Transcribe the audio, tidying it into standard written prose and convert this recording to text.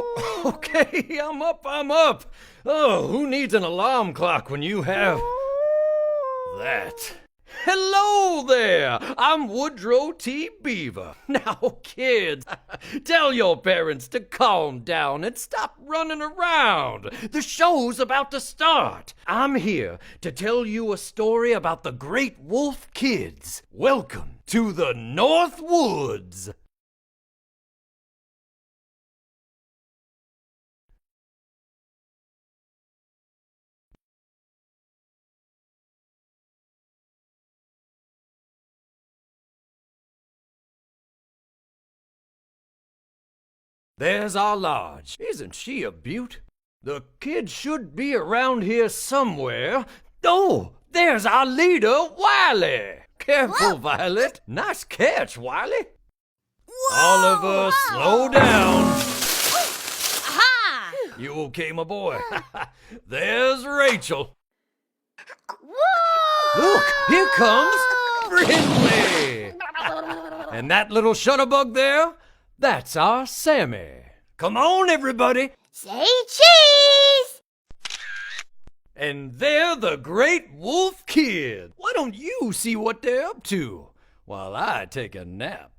Oh, okay, I'm up. Oh, who needs an alarm clock when you have that? Hello there! I'm Woodrow T. Beaver. Now, kids, tell your parents to calm down and stop running around. The show's about to start. I'm here to tell you a story about the great wolf kids. Welcome to the Northwoods. There's our lodge. Isn't she a beaut? The kid should be around here somewhere. Oh, there's our leader, Wiley. Careful, Violet. Nice catch, Wiley. Whoa! Oliver, slow down. Aha! You okay, my boy? There's Rachel. Whoa! Look, here comes Brindley. And that little shutterbug there, that's our Sammy. Come on, everybody. Say cheese! And they're the Great Wolf Kid. Why don't you see what they're up to while I take a nap?